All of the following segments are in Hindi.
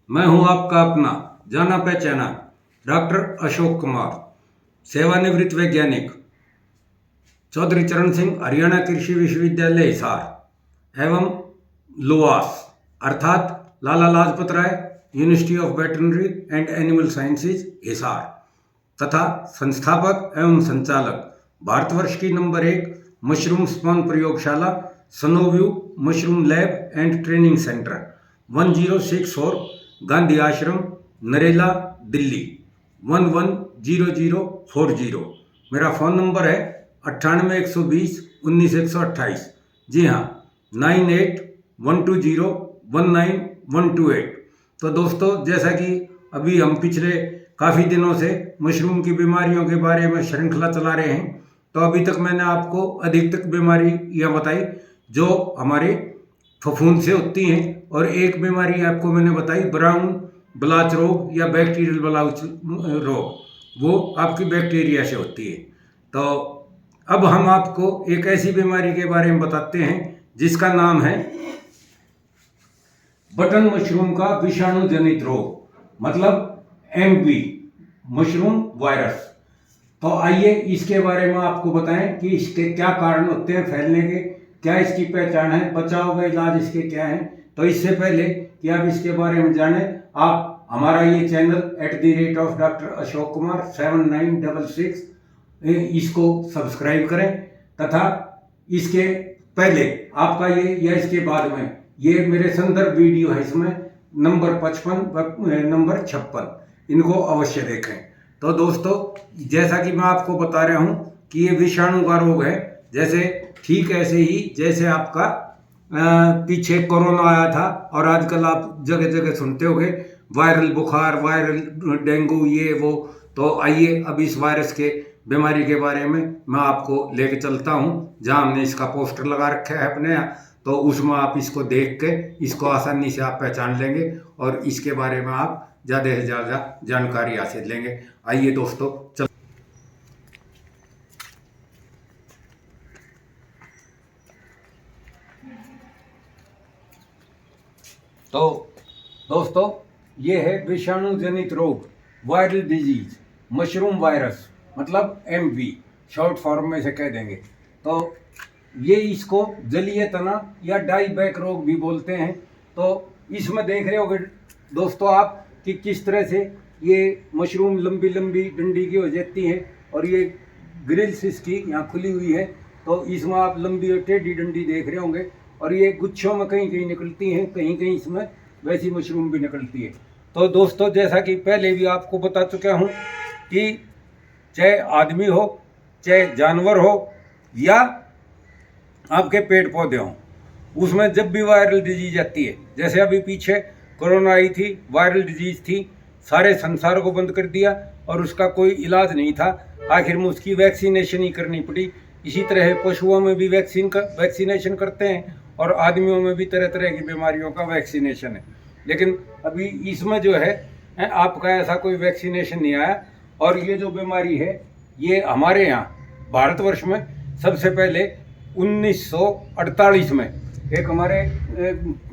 मैं हूं आपका अपना जाना पहचाना डॉक्टर अशोक कुमार, सेवानिवृत्त वैज्ञानिक, चौधरी चरण सिंह हरियाणा कृषि विश्वविद्यालय हिसार एवं लुवास अर्थात Lala Lajpat Rai university of veterinary and animal sciences Hisar तथा संस्थापक एवं संचालक भारतवर्ष की नंबर 1 मशरूम स्पॉन प्रयोगशाला सनोव्यू mushroom lab and training centre 1064 Gandhi Ashram Narela Delhi 110040। मेरा फ़ोन नंबर है 98 120 19 128। जी हाँ, 98 120 19128। तो दोस्तों, जैसा कि अभी हम पिछले काफ़ी दिनों से मशरूम की बीमारियों के बारे में श्रृंखला चला रहे हैं, तो अभी तक मैंने आपको अधिकतर बीमारी यह बताई जो हमारे फफूंद से होती हैं, और एक बीमारी आपको मैंने बताई ब्राउन ब्लाच रोग या बैक्टीरियल ब्लाच रोग, वो आपकी बैक्टीरिया से होती है। तो अब हम आपको एक ऐसी बीमारी के बारे में बताते हैं जिसका नाम है बटन मशरूम का विषाणु जनित रोग, मतलब एमवी मशरूम वायरस। तो आइए इसके बारे में आपको बताएं कि इसके क्या कारण होते हैं फैलने के, क्या इसकी पहचान है, बचाव का इलाज इसके क्या है। तो इससे पहले कि आप इसके बारे में जानें, आप हमारा ये चैनल @Dr. अशोक कुमार 7966 इसको सब्सक्राइब करें, तथा इसके पहले आपका ये या इसके बाद में ये मेरे संदर्भ वीडियो है, इसमें नंबर 55 व नंबर 56 इनको अवश्य देखें। तो दोस्तों, जैसा कि मैं आपको बता रहा हूँ कि ये विषाणु का रोग है, जैसे ठीक ऐसे ही जैसे आपका पीछे कोरोना आया था, और आजकल आप जगह जगह सुनते होंगे वायरल बुखार, वायरल डेंगू, ये वो। तो आइए अब इस वायरस के बीमारी के बारे में मैं आपको लेके चलता हूँ, जहाँ हमने इसका पोस्टर लगा रखा है अपने यहाँ। तो उसमें आप इसको देख के इसको आसानी से आप पहचान लेंगे और इसके बारे में आप ज़्यादा से ज़्यादा जानकारी हासिल लेंगे। आइए दोस्तों, चल। तो दोस्तों, ये है विषाणु जनित रोग, वायरल डिजीज, मशरूम वायरस, मतलब एमवी शॉर्ट फॉर्म में से कह देंगे। तो ये इसको जलीय तना या डाई बैक रोग भी बोलते हैं। तो इसमें देख रहे होगे दोस्तों आप कि किस तरह से ये मशरूम लंबी लंबी डंडी की हो जाती है, और ये ग्रिल्स इसकी यहाँ खुली हुई है। तो इसमें आप लंबी और टेढ़ी डंडी देख रहे होंगे, और ये गुच्छों में कहीं कहीं निकलती हैं, कहीं कहीं इसमें वैसी मशरूम भी निकलती है। तो दोस्तों, जैसा कि पहले भी आपको बता चुका हूँ कि चाहे आदमी हो, चाहे जानवर हो, या आपके पेड़ पौधे हों, उसमें जब भी वायरल डिजीज आती है, जैसे अभी पीछे कोरोना आई थी, वायरल डिजीज थी, सारे संसार को बंद कर दिया और उसका कोई इलाज नहीं था, आखिर में उसकी वैक्सीनेशन ही करनी पड़ी। इसी तरह पशुओं में भी वैक्सीनेशन करते हैं, और आदमियों में भी तरह तरह की बीमारियों का वैक्सीनेशन है। लेकिन अभी इसमें जो है आपका ऐसा कोई वैक्सीनेशन नहीं आया। और ये जो बीमारी है, ये हमारे यहाँ भारतवर्ष में सबसे पहले 1948 में एक हमारे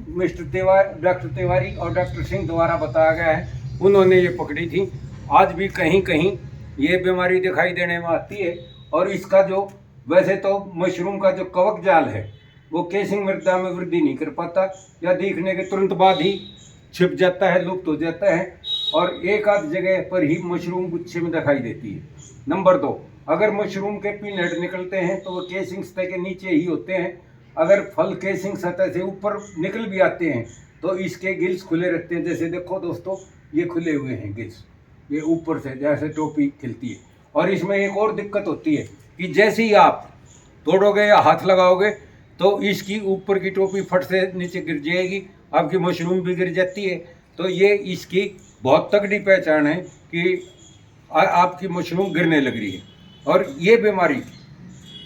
डॉक्टर तिवारी और डॉक्टर सिंह द्वारा बताया गया है, उन्होंने ये पकड़ी थी। आज भी कहीं कहीं ये बीमारी दिखाई देने में आती है। और इसका जो वैसे तो मशरूम का जो कवक जाल है, वो केसिंग मृदा में वृद्धि नहीं कर पाता, या दिखने के तुरंत बाद ही छिप जाता है, लुप्त हो जाता है, और एक आध जगह पर ही मशरूम गुच्छे में दिखाई देती है। नंबर 2, अगर मशरूम के पिनहेड निकलते हैं तो वो केसिंग सतह के नीचे ही होते हैं। अगर फल केसिंग सतह से ऊपर निकल भी आते हैं तो इसके गिल्स खुले रहते हैं। जैसे देखो दोस्तों, ये खुले हुए हैं गिल्स, ये ऊपर से जैसे टोपी खिलती है। और इसमें एक और दिक्कत होती है कि जैसे ही आप तोड़ोगे या हाथ लगाओगे तो इसकी ऊपर की टोपी फट से नीचे गिर जाएगी, आपकी मशरूम भी गिर जाती है। तो ये इसकी बहुत तगड़ी पहचान है कि आपकी मशरूम गिरने लग रही है। और ये बीमारी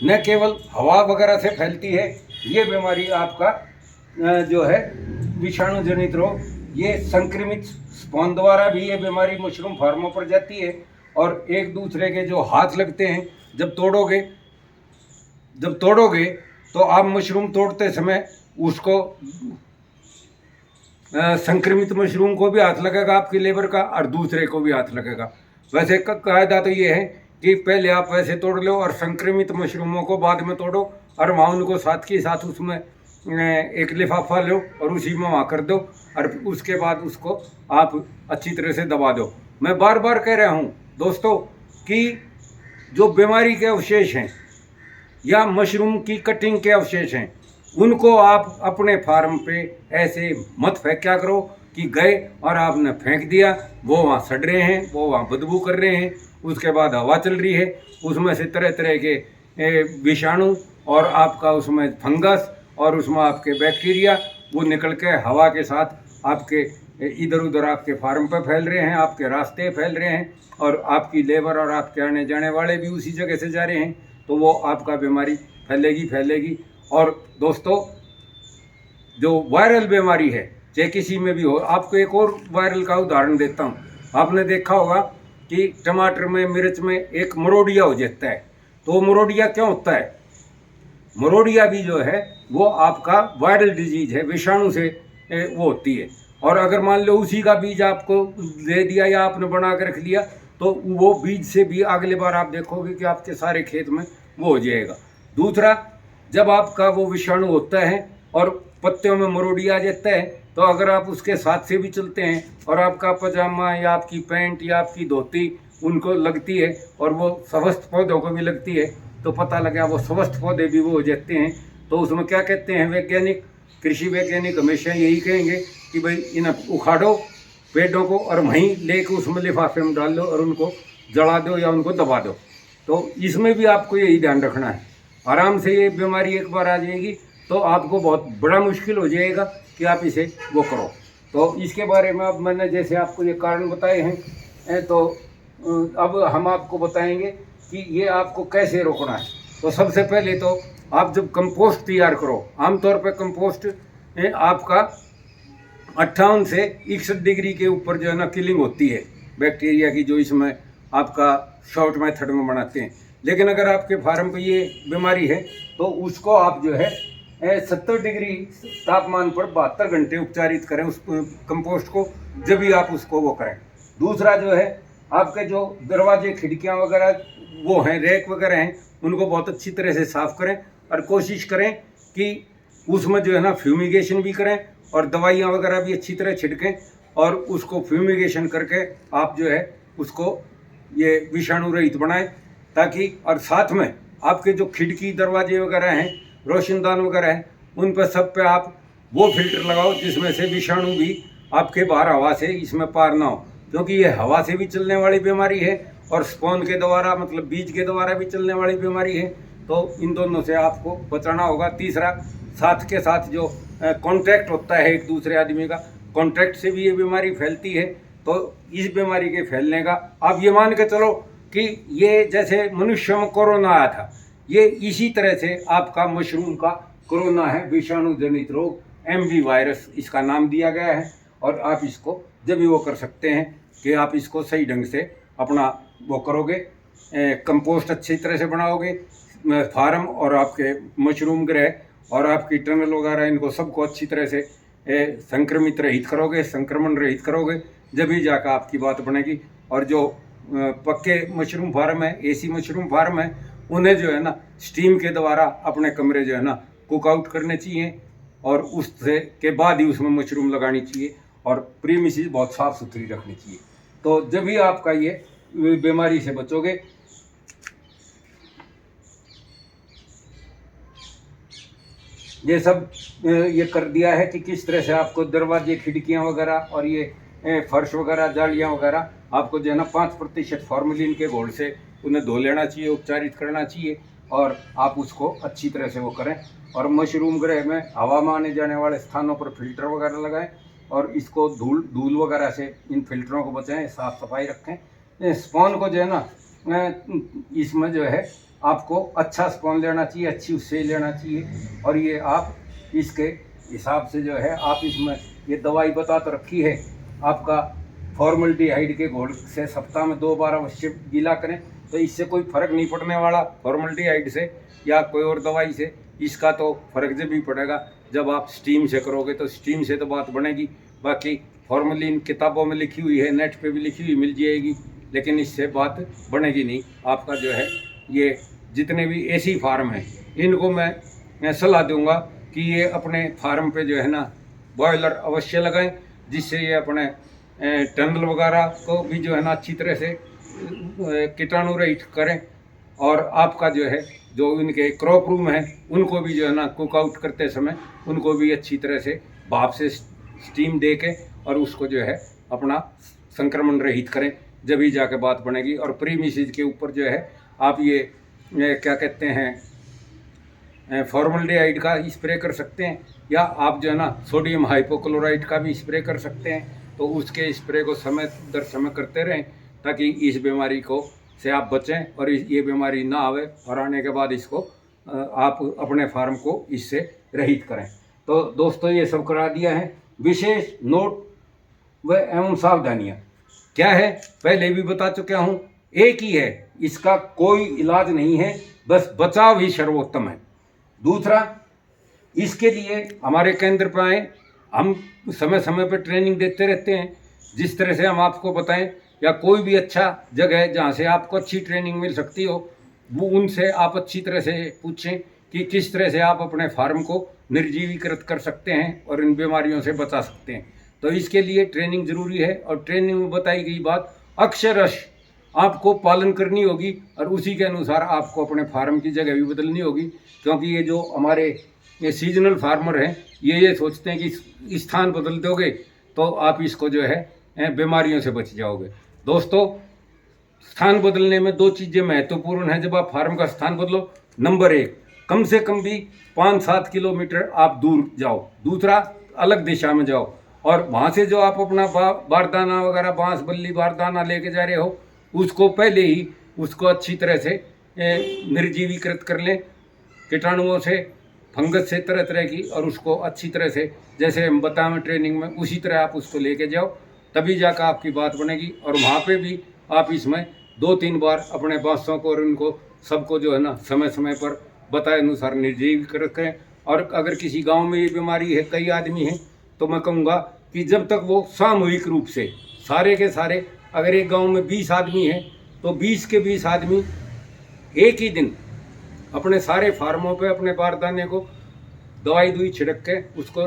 न केवल हवा वगैरह से फैलती है, ये बीमारी आपका जो है विषाणु जनित रोग, ये संक्रमित स्पॉन द्वारा भी ये बीमारी मशरूम फार्मों पर जाती है। और एक दूसरे के जो हाथ लगते हैं, जब तोड़ोगे तो आप मशरूम तोड़ते समय उसको संक्रमित मशरूम को भी हाथ लगेगा आपकी लेबर का, और दूसरे को भी हाथ लगेगा। वैसे कायदा तो ये है कि पहले आप वैसे तोड़ लो और संक्रमित मशरूमों को बाद में तोड़ो, और वहाँ उनको साथ के साथ उसमें एक लिफाफा लो और उसी में वहाँ कर दो, और उसके बाद उसको आप अच्छी तरह से दबा दो। मैं बार बार कह रहा हूँ दोस्तों कि जो बीमारी के अवशेष हैं या मशरूम की कटिंग के अवशेष हैं, उनको आप अपने फार्म पे ऐसे मत फेंका करो कि गए और आपने फेंक दिया, वो वहाँ सड़ रहे हैं, वो वहाँ बदबू कर रहे हैं, उसके बाद हवा चल रही है, उसमें से तरह तरह के विषाणु और आपका उसमें फंगस और उसमें आपके बैक्टीरिया वो निकल के हवा के साथ आपके इधर उधर आपके फार्म पे फैल रहे हैं, आपके रास्ते फैल रहे हैं, और आपकी लेबर और आपके आने जाने वाले भी उसी जगह से जा रहे हैं, तो वो आपका बीमारी फैलेगी। और दोस्तों, जो वायरल बीमारी है चाहे किसी में भी हो, आपको एक और वायरल का उदाहरण देता हूँ। आपने देखा होगा कि टमाटर में, मिर्च में एक मरोड़िया हो जाता है, तो वो मरोड़िया क्यों होता है? मरोड़िया भी जो है वो आपका वायरल डिजीज है, विषाणु से वो होती है। और अगर मान लो उसी का बीज आपको दे दिया या आपने बना के रख लिया, तो वो बीज से भी अगले बार आप देखोगे कि आपके सारे खेत में वो हो जाएगा। दूसरा, जब आपका वो विषाणु होता है और पत्तियों में मरोड़िया आ जाता है, तो अगर आप उसके साथ से भी चलते हैं और आपका पजामा या आपकी पैंट या आपकी धोती उनको लगती है और वो स्वस्थ पौधों को भी लगती है, तो पता लगा वो स्वस्थ पौधे भी वो हो जाते हैं। तो उसमें क्या कहते हैं वैज्ञानिक, कृषि वैज्ञानिक हमेशा यही कहेंगे कि भाई इन्हें उखाड़ो पेड़ों को और वहीं लेकर उसमें लिफाफे में डाल दो और उनको जला दो या उनको दबा दो। तो इसमें भी आपको यही ध्यान रखना है। आराम से ये बीमारी एक बार आ जाएगी तो आपको बहुत बड़ा मुश्किल हो जाएगा कि आप इसे वो करो। तो इसके बारे में अब मैंने जैसे आपको ये कारण बताए हैं, तो अब हम आपको बताएंगे कि ये आपको कैसे रोकना है। तो सबसे पहले तो आप जब कंपोस्ट तैयार करो, आमतौर पर कंपोस्ट आपका 58 से 61 डिग्री के ऊपर जो है ना किलिंग होती है बैक्टीरिया की, जो इसमें आपका शॉर्ट मेथड में बनाते हैं। लेकिन अगर आपके फार्म पे ये बीमारी है तो उसको आप जो है 70 डिग्री तापमान पर 72 घंटे उपचारित करें उस कंपोस्ट को, जब भी आप उसको वो करें। दूसरा जो है, आपके जो दरवाजे खिड़कियां वगैरह वो हैं, रैक वगैरह हैं, उनको बहुत अच्छी तरह से साफ़ करें और कोशिश करें कि उसमें जो है ना फ्यूमिगेशन भी करें और दवाइयाँ वगैरह भी अच्छी तरह छिड़कें, और उसको फ्यूमिगेशन करके आप जो है उसको ये विषाणु रहित बनाएं, ताकि और साथ में आपके जो खिड़की दरवाजे वगैरह हैं, रोशनदान वगैरह हैं, उन पर सब पे आप वो फिल्टर लगाओ जिसमें से विषाणु भी आपके बाहर हवा से इसमें पार ना हो, क्योंकि ये हवा से भी चलने वाली बीमारी है और स्पॉन के द्वारा मतलब बीज के द्वारा भी चलने वाली बीमारी है। तो इन दोनों से आपको बचाना होगा। तीसरा, साथ के साथ जो कांटेक्ट होता है एक दूसरे आदमी का, कांटेक्ट से भी ये बीमारी फैलती है। तो इस बीमारी के फैलने का आप ये मान के चलो कि ये जैसे मनुष्य में कोरोना आया था, ये इसी तरह से आपका मशरूम का कोरोना है, विषाणु जनित रोग, एमवी वायरस इसका नाम दिया गया है। और आप इसको जब भी वो कर सकते हैं कि आप इसको सही ढंग से अपना वो करोगे, कंपोस्ट अच्छी तरह से बनाओगे, फार्म और आपके मशरूम गृह और आपकी टनल वगैरह इनको सबको अच्छी तरह से संक्रमित रहित करोगे, संक्रमण रहित करोगे, जब ही जाकर आपकी बात बनेगी। और जो पक्के मशरूम फार्म है, एसी मशरूम फार्म है, उन्हें जो है ना स्टीम के द्वारा अपने कमरे जो है ना कुक आउट करने चाहिए, और उससे के बाद ही उसमें मशरूम लगानी चाहिए, और प्रीमिसेस बहुत साफ़ सुथरी रखनी चाहिए। तो जब भी आपका ये बीमारी से बचोगे। ये सब ये कर दिया है कि किस तरह से आपको दरवाजे खिड़कियां वगैरह और ये फर्श वगैरह जालियां वगैरह आपको जो है ना 5% फॉर्मेलिन के घोल से उन्हें धो लेना चाहिए, उपचारित करना चाहिए, और आप उसको अच्छी तरह से वो करें। और मशरूम गृह में हवा में आने जाने वाले स्थानों पर फिल्टर वगैरह लगाएं, और इसको धूल वगैरह से इन फिल्टरों को बचाएं, साफ़ सफाई रखें। स्पॉन को जो है ना इसमें जो है आपको अच्छा स्पॉन लेना चाहिए, अच्छी उससे लेना चाहिए। और ये आप इसके हिसाब से जो है आप इसमें ये दवाई बता तो रखी है आपका फॉर्मल्डिहाइड के घोल से सप्ताह में 2 बार अवश्य गीला करें। तो इससे कोई फ़र्क नहीं पड़ने वाला फॉर्मल्डिहाइड से या कोई और दवाई से, इसका तो फ़र्क जब भी पड़ेगा जब आप स्टीम से करोगे। तो स्टीम से तो बात बनेगी, बाकी फॉर्मूलिन किताबों में लिखी हुई है, नेट पे भी लिखी हुई मिल जाएगी, लेकिन इससे बात बनेगी नहीं। आपका जो है ये जितने भी एसी फार्म हैं इनको मैं सलाह दूंगा कि ये अपने फार्म पे जो है ना बॉयलर अवश्य लगाएं, जिससे ये अपने टनल वगैरह को भी जो है ना अच्छी तरह से कीटाणु रहित करें, और आपका जो है जो इनके क्रॉप रूम है उनको भी जो है ना कुक आउट करते समय उनको भी अच्छी तरह से भाप से स्टीम दे के और उसको जो है अपना संक्रमण रहित करें, जब ही जाके बात बनेगी। और प्रीमिसेस के ऊपर जो है आप ये क्या कहते हैं फॉर्मल्डिहाइड का स्प्रे कर सकते हैं, या आप जो है ना सोडियम हाइपोक्लोराइड का भी स्प्रे कर सकते हैं। तो उसके स्प्रे को समय दर समय करते रहें ताकि इस बीमारी को से आप बचें और ये बीमारी ना आवे, और आने के बाद इसको आप अपने फार्म को इससे रहित करें। तो दोस्तों ये सब करा दिया है। विशेष नोट व एवं सावधानियाँ क्या है पहले भी बता चुका हूँ, एक ही है, इसका कोई इलाज नहीं है, बस बचाव ही सर्वोत्तम है। दूसरा, इसके लिए हमारे केंद्र पर आए, हम समय समय पर ट्रेनिंग देते रहते हैं। जिस तरह से हम आपको बताएं, या कोई भी अच्छा जगह जहाँ से आपको अच्छी ट्रेनिंग मिल सकती हो, वो उनसे आप अच्छी तरह से पूछें कि किस तरह से आप अपने फार्म को निर्जीवीकृत कर सकते हैं और इन बीमारियों से बचा सकते हैं। तो इसके लिए ट्रेनिंग जरूरी है, और ट्रेनिंग में बताई गई बात अक्षरश आपको पालन करनी होगी, और उसी के अनुसार आपको अपने फार्म की जगह भी बदलनी होगी। क्योंकि ये जो हमारे ये सीजनल फार्मर हैं ये सोचते हैं कि स्थान बदल दोगे तो आप इसको जो है बीमारियों से बच जाओगे। दोस्तों, स्थान बदलने में दो चीज़ें महत्वपूर्ण हैं जब आप फार्म का स्थान बदलो। नंबर एक, कम से कम भी 5-7 किलोमीटर आप दूर जाओ। दूसरा, अलग दिशा में जाओ, और वहाँ से जो आप अपना बारदाना वगैरह बांस बल्ली बारदाना लेके जा रहे हो उसको पहले ही उसको अच्छी तरह से निर्जीवीकृत कर लें कीटाणुओं से, फंगस से, तरह तरह की, और उसको अच्छी तरह से जैसे हम बताएं ट्रेनिंग में उसी तरह आप उसको लेके जाओ, तभी जाकर आपकी बात बनेगी। और वहाँ पे भी आप इसमें 2-3 बार अपने बांसों को और उनको सबको जो है ना समय समय पर बताए अनुसार निर्जीवीकृत करें। और अगर किसी गांव में ये बीमारी है, कई आदमी हैं, तो मैं कहूँगा कि जब तक वो सामूहिक रूप से सारे के सारे, अगर एक गांव में 20 आदमी हैं तो 20 के 20 आदमी एक ही दिन अपने सारे फार्मों पे अपने बारदाने को दवाई छिड़क के उसको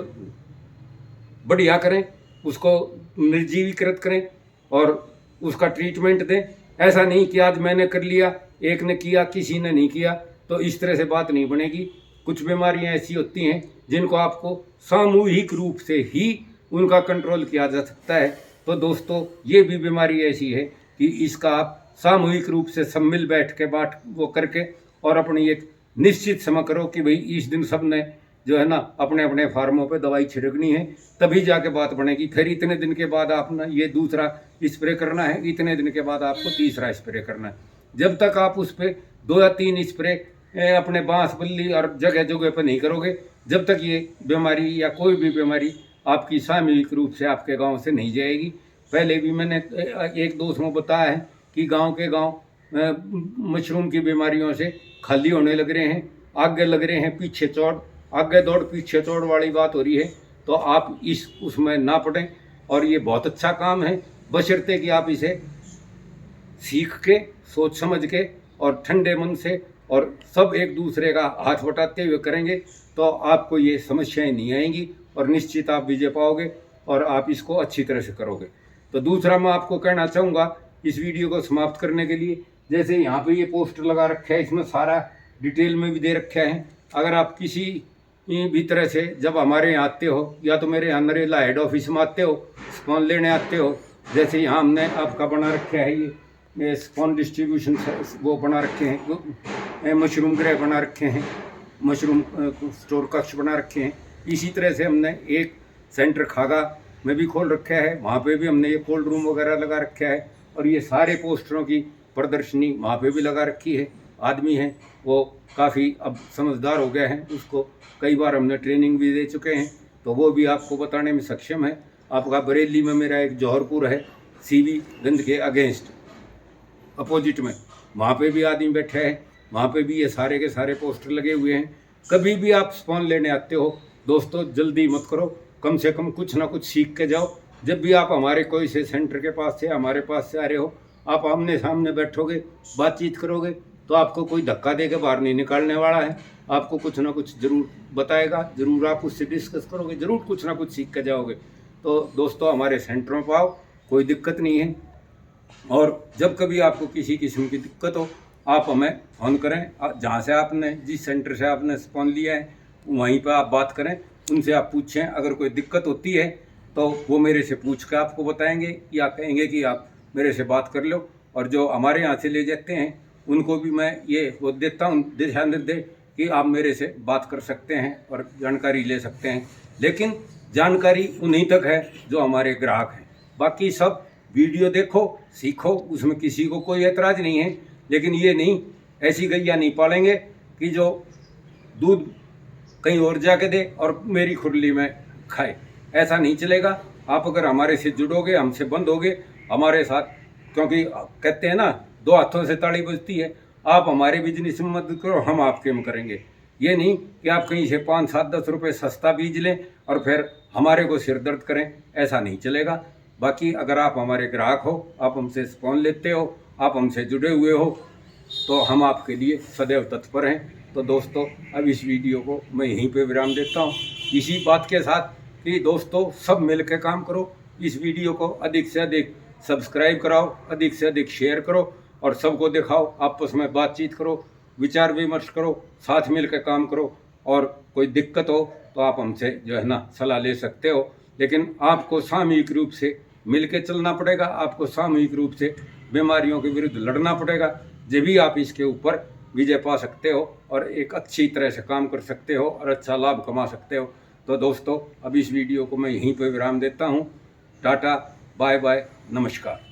बढ़िया करें, उसको निर्जीवीकृत करें और उसका ट्रीटमेंट दें। ऐसा नहीं कि आज मैंने कर लिया, एक ने किया, किसी ने नहीं किया, तो इस तरह से बात नहीं बनेगी। कुछ बीमारियां ऐसी होती हैं जिनको आपको सामूहिक रूप से ही उनका कंट्रोल किया जा सकता है। तो दोस्तों, ये भी बीमारी ऐसी है कि इसका आप सामूहिक रूप से सब मिल बैठ के बात वो करके और अपनी एक निश्चित समय करो कि भाई इस दिन सब ने जो है ना अपने अपने फार्मों पे दवाई छिड़कनी है, तभी जाके बात बनेगी। फिर इतने दिन के बाद आप ना ये दूसरा स्प्रे करना है, इतने दिन के बाद आपको तीसरा स्प्रे करना है। जब तक आप उस पर 2 या 3 स्प्रे अपने बांस बल्ली और जगह जगह पर नहीं करोगे, जब तक ये बीमारी या कोई भी बीमारी आपकी सामूहिक रूप से आपके गांव से नहीं जाएगी। पहले भी मैंने 1-2 में बताया है कि गांव के गांव मशरूम की बीमारियों से खाली होने लग रहे हैं, आगे लग रहे हैं पीछे चौड़, आगे दौड़ पीछे चौड़ वाली बात हो रही है। तो आप उसमें ना पड़ें, और ये बहुत अच्छा काम है, बशर्ते कि आप इसे सीख के, सोच समझ के और ठंडे मन से और सब एक दूसरे का हाथ बटाते हुए करेंगे, तो आपको ये समस्याएं नहीं आएंगी और निश्चित आप विजय पाओगे और आप इसको अच्छी तरह से करोगे। तो दूसरा मैं आपको कहना चाहूँगा इस वीडियो को समाप्त करने के लिए, जैसे यहाँ पे ये पोस्टर लगा रखा है, इसमें सारा डिटेल में भी दे रखा है। अगर आप किसी भी तरह से जब हमारे यहाँ आते हो, या तो मेरे यहाँ नरेला हेड ऑफिस में आते हो, स्पॉन लेने आते हो, जैसे यहाँ हमने आपका बना रखा है ये स्पॉन डिस्ट्रीब्यूशन वो बना रखे हैं, मशरूम गृह बना रखे हैं, मशरूम स्टोर कक्ष बना रखे हैं। इसी तरह से हमने एक सेंटर खागा में भी खोल रखा है, वहाँ पे भी हमने ये कोल्ड रूम वगैरह लगा रखा है, और ये सारे पोस्टरों की प्रदर्शनी वहाँ पे भी लगा रखी है। आदमी हैं वो काफ़ी अब समझदार हो गए हैं, उसको कई बार हमने ट्रेनिंग भी दे चुके हैं, तो वो भी आपको बताने में सक्षम है। आपका बरेली में मेरा एक जौहरपुर है, सीवी गंज के अगेंस्ट अपोजिट में, वहाँ पे भी आदमी बैठे हैं, वहाँ पे भी ये सारे के सारे पोस्टर लगे हुए हैं। कभी भी आप स्पॉन लेने आते हो दोस्तों, जल्दी मत करो, कम से कम कुछ ना कुछ सीख के जाओ। जब भी आप हमारे कोई से सेंटर के पास से हमारे पास से आ रहे हो, आप आमने सामने बैठोगे, बातचीत करोगे, तो आपको कोई धक्का दे के बाहर नहीं निकालने वाला है। आपको कुछ ना कुछ ज़रूर बताएगा, ज़रूर आप उससे डिस्कस करोगे, ज़रूर कुछ ना कुछ सीख के जाओगे। तो दोस्तों हमारे सेंटरों पर आओ, कोई दिक्कत नहीं है। और जब कभी आपको किसी किस्म की दिक्कत हो, आप हमें फ़ोन करें। जहाँ से आपने, जिस सेंटर से आपने फ़ोन लिया है, वहीं पर आप बात करें, उनसे आप पूछें। अगर कोई दिक्कत होती है तो वो मेरे से पूछ के आपको बताएंगे, या कहेंगे कि आप मेरे से बात कर लो। और जो हमारे यहाँ से ले जाते हैं उनको भी मैं ये वो देता हूँ दिशा निर्देश कि आप मेरे से बात कर सकते हैं और जानकारी ले सकते हैं। लेकिन जानकारी उन्हीं तक है जो हमारे ग्राहक हैं। बाकी सब वीडियो देखो, सीखो, उसमें किसी को कोई एतराज़ नहीं है। लेकिन ये नहीं, ऐसी गैया नहीं पालेंगे कि जो दूध कहीं और जाके दे और मेरी खुरली में खाए। ऐसा नहीं चलेगा। आप अगर हमारे से जुड़ोगे, हमसे बंधोगे हमारे साथ, क्योंकि कहते हैं ना, दो हाथों से ताली बजती है। आप हमारे बिजनेस में मदद करो, हम आपके में करेंगे। ये नहीं कि आप कहीं से 5, 7, 10 रुपये सस्ता बीज लें और फिर हमारे को सिर दर्द करें, ऐसा नहीं चलेगा। बाकी अगर आप हमारे ग्राहक हो, आप हमसे फ़ोन लेते हो, आप हमसे जुड़े हुए हो, तो हम आपके लिए सदैव तत्पर हैं। तो दोस्तों अब इस वीडियो को मैं यहीं पे विराम देता हूँ, इसी बात के साथ कि दोस्तों सब मिल के काम करो। इस वीडियो को अधिक से अधिक सब्सक्राइब कराओ, अधिक से अधिक शेयर करो और सबको दिखाओ। आपस में बातचीत करो, विचार विमर्श करो, साथ मिल के काम करो। और कोई दिक्कत हो तो आप हमसे जो है ना सलाह ले सकते हो। लेकिन आपको सामूहिक रूप से मिल के चलना पड़ेगा, आपको सामूहिक रूप से बीमारियों के विरुद्ध लड़ना पड़ेगा। जब भी आप इसके ऊपर विजय पा सकते हो और एक अच्छी तरह से काम कर सकते हो और अच्छा लाभ कमा सकते हो। तो दोस्तों अब इस वीडियो को मैं यहीं पर विराम देता हूँ। टाटा, बाय बाय, नमस्कार।